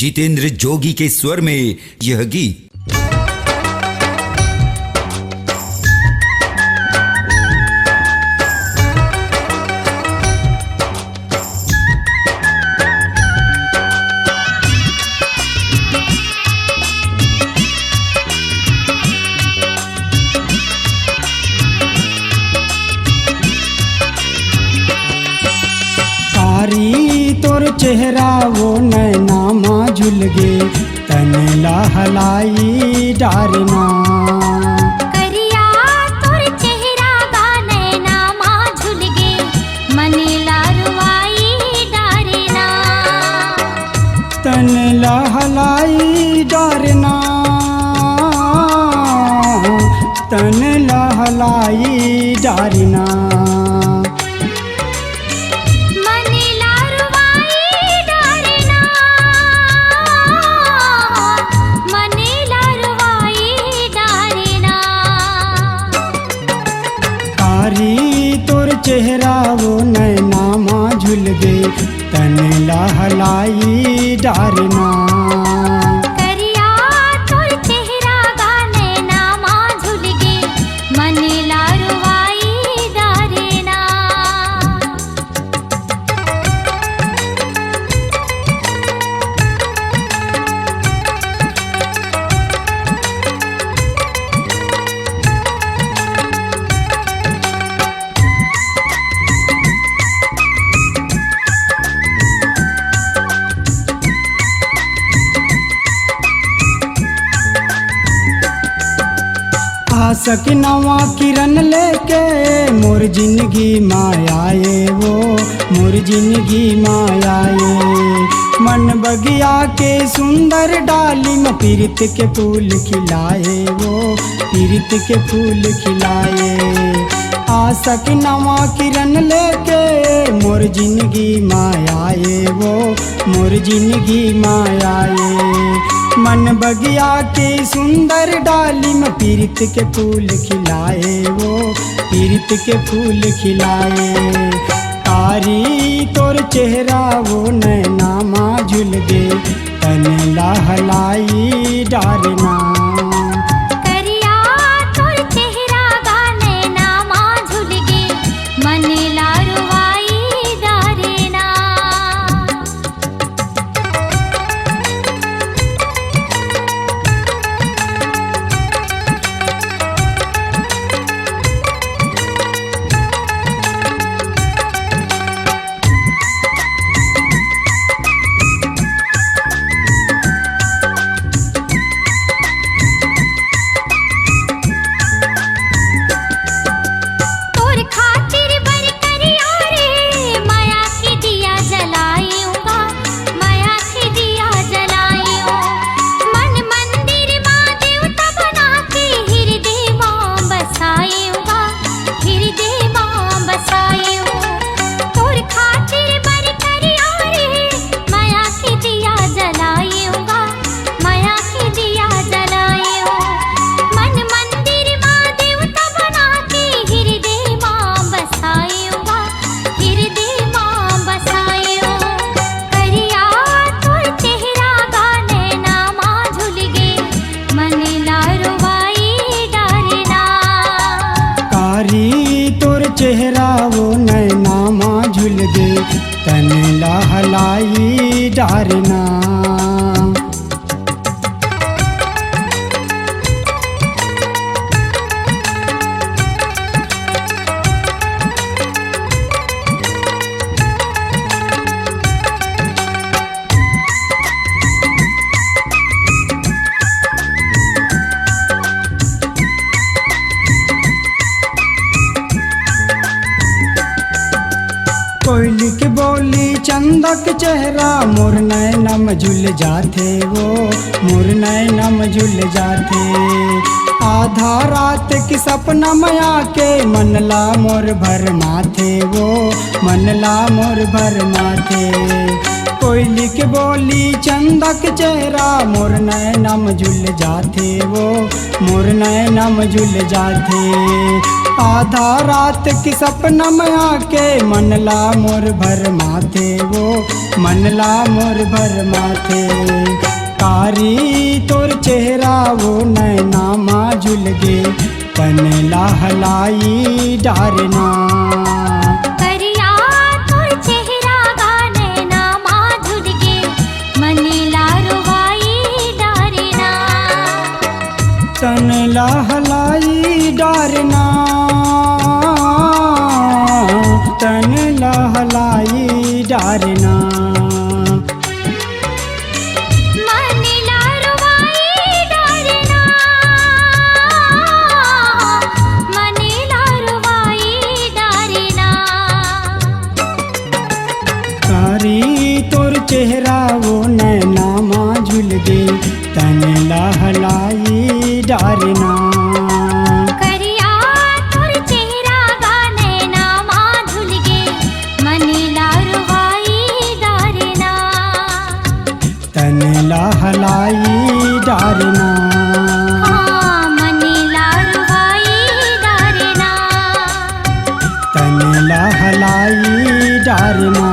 जितेंद्र जोगी के स्वर में यह गीत। तोर चेहरा वो नैना माँ झुल गे तन लहलाई डारना। करिया तोर चेहरा गा नैना माँ झुल गे मन लारुआई डारना। तन लहलाई डारना तन लहलाई डारना। तोर चेहरा वो नैना माँ झुल गे तन लहलाई डारना। करिया तोर चेहरा गा नैना माँ झुल गे मन लारुआई डारना। आशक नवा किरण लेके मोर जिंदगी मायाए वो मोर जिंदगी मायाए। मन बगिया के सुंदर डाली में पीरित के फूल खिलाए वो पीरित के फूल खिलाए। आशक नवा किरण लेके मोर जिंदगी मायाए वो मोर जिंदगी मायाए। मन बगिया के सुंदर डाली में पीरित के फूल खिलाए वो पीरित के फूल खिलाए। कारी तोर चेहरा वो नैना माँ झुल गे तन लहलाई डारना। करिया तोर चेहरा गा नैना माँ झुल गे मन लारुआई डारना। चेहरा वो नैना माँ झुल गे तन लहलाई डारना। कोयली के बोली चंदक चेहरा मोर नैनम झुल जाते वो मोर नैनम झुल जाते। आधा रात की सपना मया के मनला मोर भर माथे वो मनला मोर भर माथे। कोयली के बोली चंदा के चेहरा मोर नैनम झुल जाते वो मोर नैनम झुल जाते आधा रात की सपना में आके मनला मोर भर माथे वो मनला मोर भर माथे कारी तोर चेहरा वो नैना माँ झुल गे तन लहलाई डारना करिया तोर चेहरा गाने ना माँ झुल गे मनीला रुवाई डारना तन लहलाई डारना तन लहलाई डारना मनीला रुवाई डारना मनीला रुवाई डारना कारी तोर चेहरा वो नैना माँ झुल गे तन लहलाई डारना करिया तोर चेहरा गाने ना माँ झुल गे मनीला रुवाई डारना तन लहलाई डारना हाँ मनीला रुवाई डारना तन लहलाई डारना